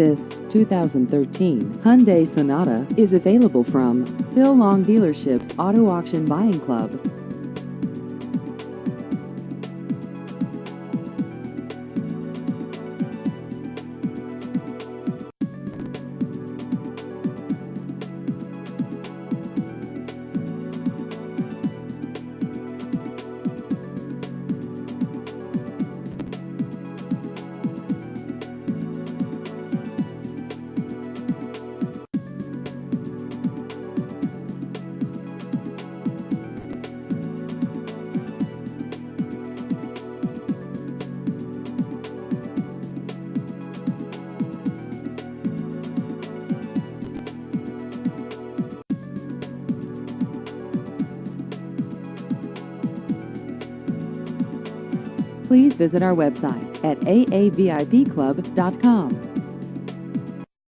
This 2013 Hyundai Sonata is available from Phil Long Dealerships Auto Auction Buying Club. Please visit our website at aavipclub.com.